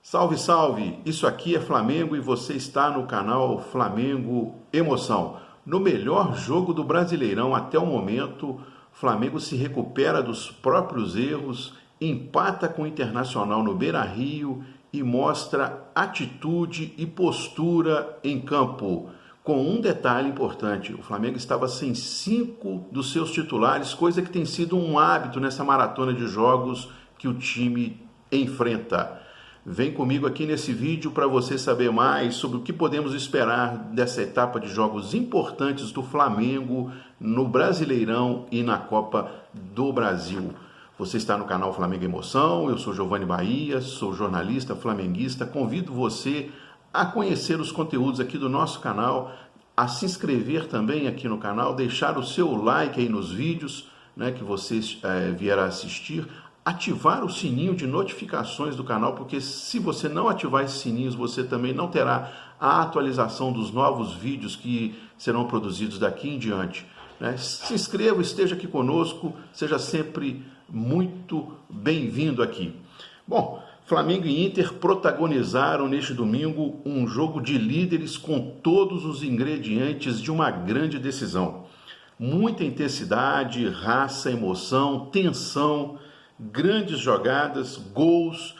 Salve, salve! Isso aqui é Flamengo e você está no canal Flamengo Emoção. No melhor jogo do Brasileirão até o momento, o Flamengo se recupera dos próprios erros, empata com o Internacional no Beira-Rio e mostra atitude e postura em campo. Com um detalhe importante, o Flamengo estava sem 5 dos seus titulares, coisa que tem sido um hábito nessa maratona de jogos que o time enfrenta. Vem comigo aqui nesse vídeo para você saber mais sobre o que podemos esperar dessa etapa de jogos importantes do Flamengo no Brasileirão e na Copa do Brasil. Você está no canal Flamengo Emoção, eu sou Giovanni Bahia, sou jornalista flamenguista, convido você a conhecer os conteúdos aqui do nosso canal, a se inscrever também aqui no canal, deixar o seu like aí nos vídeos, né, que você vier a assistir, ativar o sininho de notificações do canal, porque se você não ativar esses sininhos, você também não terá a atualização dos novos vídeos que serão produzidos daqui em diante. Né? Se inscreva, esteja aqui conosco, seja sempre muito bem-vindo aqui. Bom, Flamengo e Inter protagonizaram neste domingo um jogo de líderes com todos os ingredientes de uma grande decisão. Muita intensidade, raça, emoção, tensão, grandes jogadas, gols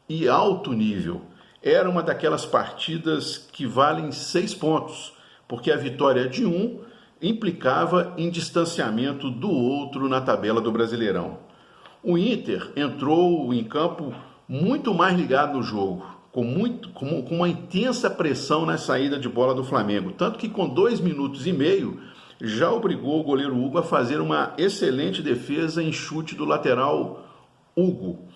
e alto nível. Era uma daquelas partidas que valem 6 pontos, porque a vitória de um implicava em distanciamento do outro na tabela do Brasileirão. O Inter entrou em campo muito mais ligado no jogo, com uma intensa pressão na saída de bola do Flamengo, tanto que com 2 minutos e meio já obrigou o goleiro Hugo a fazer uma excelente defesa em chute do lateral Hugo.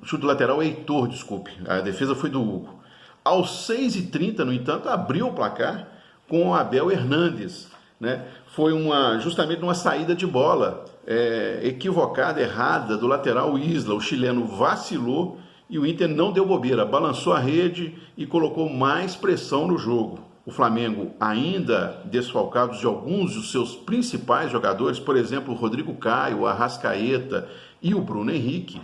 Chute do lateral Heitor, desculpe, a defesa foi do Hugo. Aos 6h30, no entanto, abriu o placar com o Abel Hernandes, né? Foi justamente uma saída de bola equivocada, errada, do lateral Isla. O chileno vacilou e o Inter não deu bobeira, balançou a rede e colocou mais pressão no jogo. O Flamengo, ainda desfalcado de alguns dos seus principais jogadores, por exemplo, o Rodrigo Caio, o Arrascaeta e o Bruno Henrique,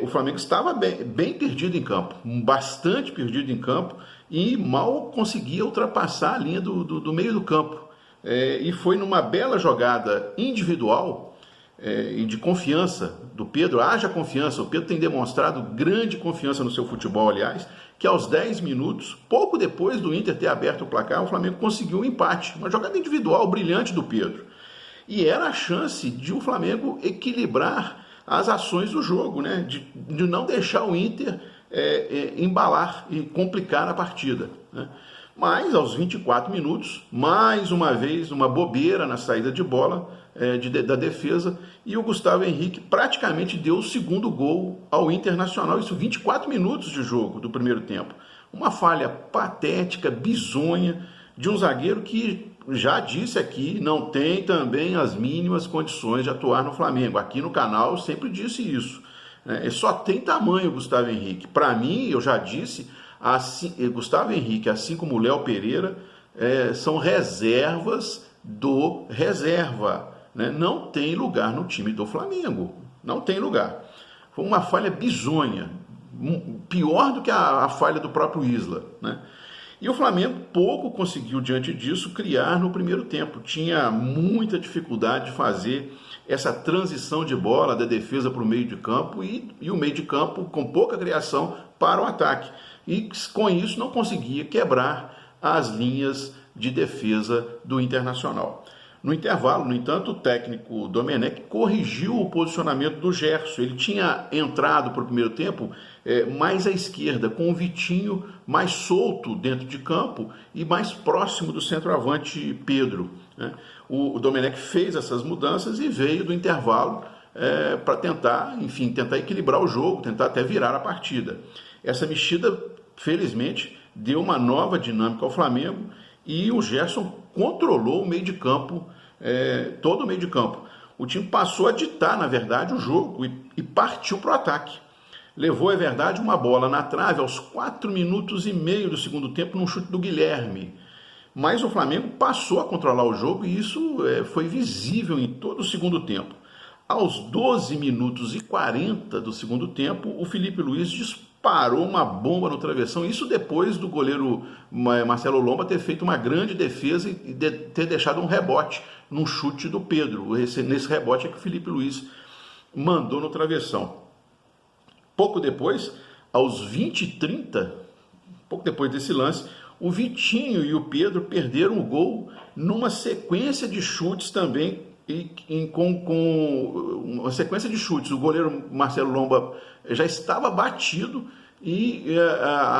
o Flamengo estava bem perdido em campo, bastante perdido em campo e mal conseguia ultrapassar a linha do meio do campo. E foi numa bela jogada individual e de confiança do Pedro, haja confiança, o Pedro tem demonstrado grande confiança no seu futebol, aliás, que aos 10 minutos, pouco depois do Inter ter aberto o placar, o Flamengo conseguiu um empate, uma jogada individual brilhante do Pedro. E era a chance de o Flamengo equilibrar as ações do jogo, né? de não deixar o Inter embalar e complicar a partida, né? Mas aos 24 minutos, mais uma vez, uma bobeira na saída de bola da defesa, e o Gustavo Henrique praticamente deu o segundo gol ao Internacional, isso 24 minutos de jogo do primeiro tempo. Uma falha patética, bizonha, de um zagueiro que, já disse aqui, não tem também as mínimas condições de atuar no Flamengo. Aqui no canal eu sempre disse isso. Só tem tamanho o Gustavo Henrique. Para mim, eu já disse, Gustavo Henrique, assim como o Léo Pereira, são reservas do reserva, né? Não tem lugar no time do Flamengo, não tem lugar. Foi uma falha bizonha, pior do que a falha do próprio Isla, né? E o Flamengo pouco conseguiu, diante disso, criar no primeiro tempo. Tinha muita dificuldade de fazer essa transição de bola da defesa para o meio de campo e o meio de campo com pouca criação para o ataque. E com isso não conseguia quebrar as linhas de defesa do Internacional. No intervalo, no entanto, o técnico Domenech corrigiu o posicionamento do Gerson. Ele tinha entrado para o primeiro tempo mais à esquerda, com o Vitinho mais solto dentro de campo e mais próximo do centroavante Pedro, né? O Domenech fez essas mudanças e veio do intervalo para tentar equilibrar o jogo, tentar até virar a partida. Essa mexida, felizmente, deu uma nova dinâmica ao Flamengo e o Gerson controlou o meio de campo, todo o meio de campo. O time passou a ditar, na verdade, o jogo e partiu para o ataque. Levou, é verdade, uma bola na trave aos 4 minutos e meio do segundo tempo num chute do Guilherme. Mas o Flamengo passou a controlar o jogo e isso foi visível em todo o segundo tempo. Aos 12 minutos e 40 do segundo tempo, o Felipe Luiz parou uma bomba no travessão, isso depois do goleiro Marcelo Lomba ter feito uma grande defesa e ter deixado um rebote num chute do Pedro. Nesse rebote é que o Felipe Luiz mandou no travessão. Pouco depois, aos 20h30, pouco depois desse lance, o Vitinho e o Pedro perderam o gol numa sequência de chutes também, com uma sequência de chutes. O goleiro Marcelo Lomba já estava batido e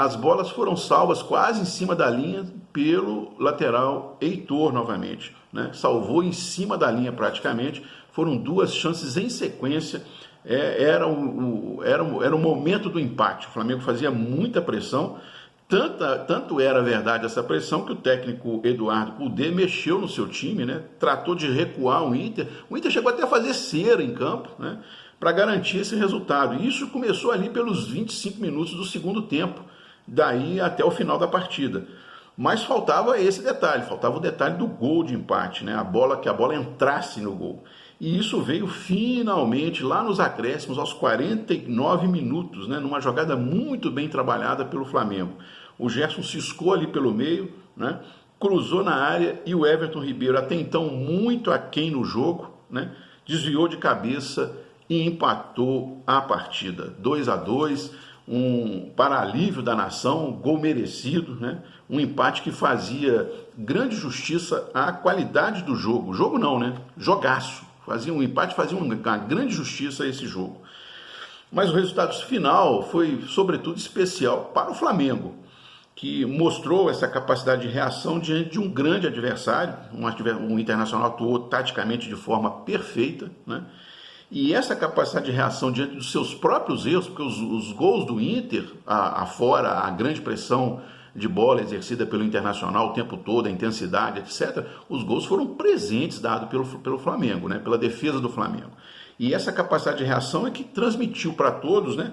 as bolas foram salvas quase em cima da linha pelo lateral Heitor novamente, né? Salvou em cima da linha praticamente. Foram duas chances em sequência. Era o momento do empate. O Flamengo fazia muita pressão. Tanto era verdade essa pressão que o técnico Eduardo Cudê mexeu no seu time, né? Tratou de recuar o Inter. O Inter chegou até a fazer cera em campo, né? Para garantir esse resultado. E isso começou ali pelos 25 minutos do segundo tempo, daí até o final da partida. Mas faltava esse detalhe, faltava o detalhe do gol de empate, né? Que a bola entrasse no gol. E isso veio finalmente lá nos acréscimos, aos 49 minutos, né? Numa jogada muito bem trabalhada pelo Flamengo. O Gerson ciscou ali pelo meio, né? Cruzou na área e o Everton Ribeiro, até então muito aquém no jogo, né? Desviou de cabeça e empatou a partida. 2-2, para alívio da nação, gol merecido, né? Um empate que fazia grande justiça à qualidade do jogo. Jogo não, né? Jogaço. O empate fazia uma grande justiça a esse jogo. Mas o resultado final foi, sobretudo, especial para o Flamengo, que mostrou essa capacidade de reação diante de um grande adversário. Um Internacional atuou taticamente de forma perfeita, né? E essa capacidade de reação diante dos seus próprios erros, porque os gols do Inter, afora a grande pressão de bola exercida pelo Internacional o tempo todo, a intensidade, etc., os gols foram presentes dados pelo Flamengo, né? Pela defesa do Flamengo. E essa capacidade de reação é que transmitiu para todos, né,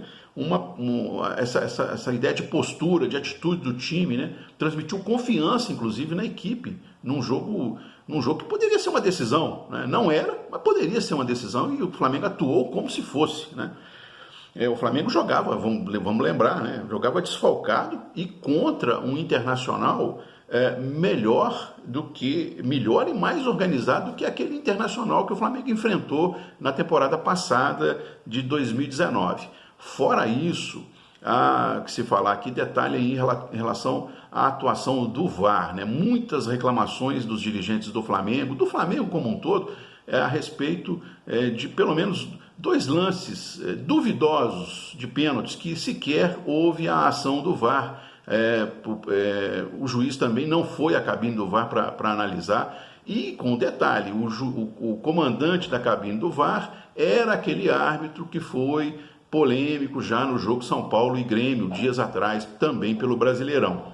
essa ideia de postura, de atitude do time, né? Transmitiu confiança, inclusive, na equipe, num jogo que poderia ser uma decisão, né? Não era, mas poderia ser uma decisão, e o Flamengo atuou como se fosse, né? O Flamengo jogava, vamos lembrar, né? Jogava desfalcado e contra um Internacional melhor e mais organizado do que aquele Internacional que o Flamengo enfrentou na temporada passada de 2019. Fora isso, que se falar aqui, detalhe aí em relação à atuação do VAR, né? Muitas reclamações dos dirigentes do Flamengo como um todo, a respeito de pelo menos 2 lances duvidosos de pênaltis que sequer houve a ação do VAR. O juiz também não foi à cabine do VAR para analisar. E com detalhe, o comandante da cabine do VAR era aquele árbitro que foi polêmico já no jogo São Paulo e Grêmio, dias atrás, também pelo Brasileirão.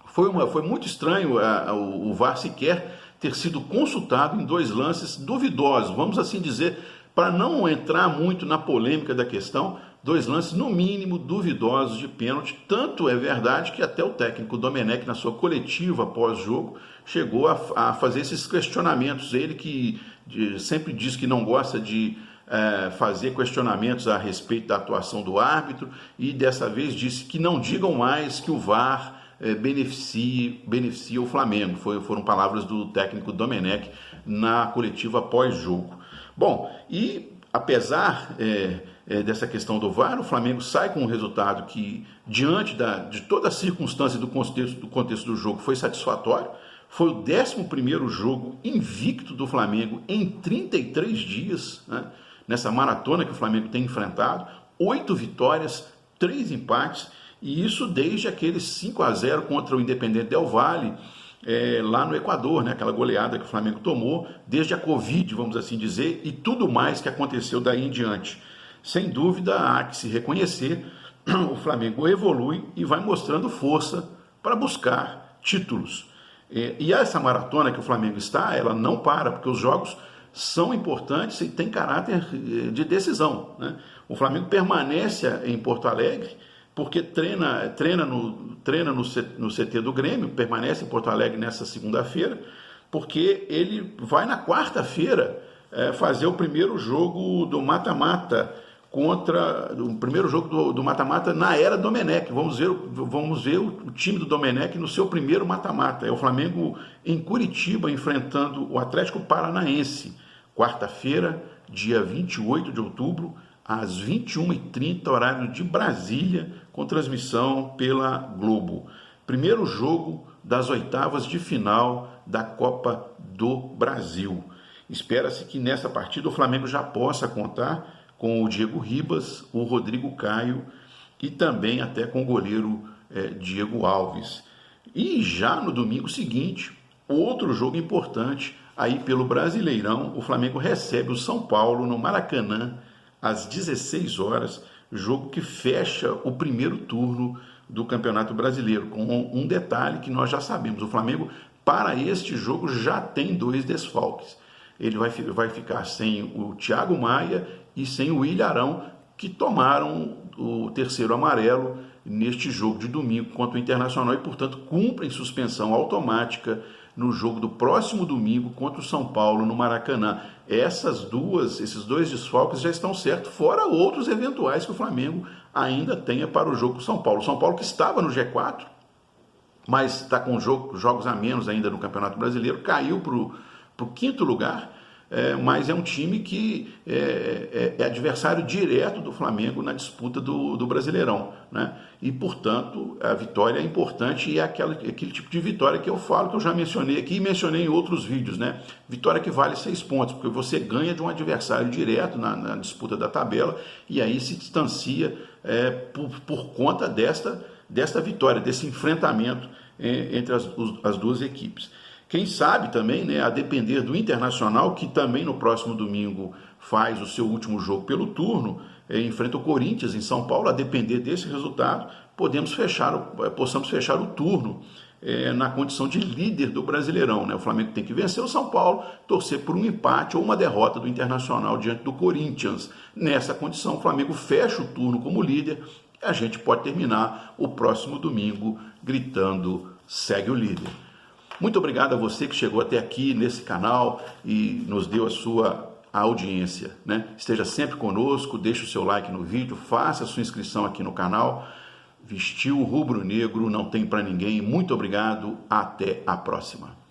Foi muito estranho o VAR sequer ter sido consultado em 2 lances duvidosos, vamos assim dizer, para não entrar muito na polêmica da questão, 2 lances no mínimo duvidosos de pênalti. Tanto é verdade que até o técnico Domenech, na sua coletiva pós-jogo, chegou a fazer esses questionamentos. Ele que sempre diz que não gosta de fazer questionamentos a respeito da atuação do árbitro, e dessa vez disse que não digam mais que o VAR beneficia o Flamengo. Foram palavras do técnico Domenech na coletiva pós-jogo. Bom, e apesar dessa questão do VAR, o Flamengo sai com um resultado que, diante de toda a circunstância e do contexto do jogo, foi satisfatório. Foi o 11º jogo invicto do Flamengo em 33 dias, né? Nessa maratona que o Flamengo tem enfrentado, 8 vitórias, 3 empates, e isso desde aqueles 5-0 contra o Independiente del Valle, lá no Equador, né? Aquela goleada que o Flamengo tomou, desde a Covid, vamos assim dizer, e tudo mais que aconteceu daí em diante. Sem dúvida, há que se reconhecer, o Flamengo evolui e vai mostrando força para buscar títulos. E essa maratona que o Flamengo está, ela não para, porque os jogos são importantes e têm caráter de decisão, né? O Flamengo permanece em Porto Alegre, porque treina no CT do Grêmio, permanece em Porto Alegre nessa segunda-feira, porque ele vai na quarta-feira fazer o primeiro jogo do mata-mata contra o primeiro jogo do mata-mata na era Domenech. Vamos ver o time do Domenech no seu primeiro mata-mata. É o Flamengo em Curitiba enfrentando o Atlético Paranaense, quarta-feira, dia 28 de outubro, às 21h30, horário de Brasília, com transmissão pela Globo. Primeiro jogo das oitavas de final da Copa do Brasil. Espera-se que nessa partida o Flamengo já possa contar com o Diego Ribas, o Rodrigo Caio e também até com o goleiro Diego Alves. E já no domingo seguinte, outro jogo importante, aí pelo Brasileirão, o Flamengo recebe o São Paulo no Maracanã, às 16 horas, jogo que fecha o primeiro turno do Campeonato Brasileiro, com um detalhe que nós já sabemos: o Flamengo, para este jogo, já tem 2 desfalques. Ele vai ficar sem o Thiago Maia e sem o Ilharão, que tomaram o terceiro amarelo neste jogo de domingo contra o Internacional e, portanto, cumprem suspensão automática no jogo do próximo domingo contra o São Paulo no Maracanã. Esses 2 desfalques já estão certos, fora outros eventuais que o Flamengo ainda tenha para o jogo com o São Paulo. O São Paulo, que estava no G4, mas está com jogos a menos ainda no Campeonato Brasileiro, caiu para o 5º lugar, mas é um time que é adversário direto do Flamengo na disputa do Brasileirão, né? E, portanto, a vitória é importante e é aquele tipo de vitória que eu falo, que eu já mencionei aqui e mencionei em outros vídeos, né? Vitória que vale 6 pontos, porque você ganha de um adversário direto na disputa da tabela e aí se distancia por conta desta vitória, desse enfrentamento entre as 2 equipes. Quem sabe também, né, a depender do Internacional, que também no próximo domingo faz o seu último jogo pelo turno, enfrenta o Corinthians em São Paulo, a depender desse resultado, possamos fechar o turno na condição de líder do Brasileirão, né? O Flamengo tem que vencer o São Paulo, torcer por um empate ou uma derrota do Internacional diante do Corinthians. Nessa condição, o Flamengo fecha o turno como líder e a gente pode terminar o próximo domingo gritando: segue o líder. Muito obrigado a você que chegou até aqui nesse canal e nos deu a sua audiência, né? Esteja sempre conosco, deixe o seu like no vídeo, faça a sua inscrição aqui no canal. Vestiu o rubro-negro, não tem para ninguém. Muito obrigado, até a próxima.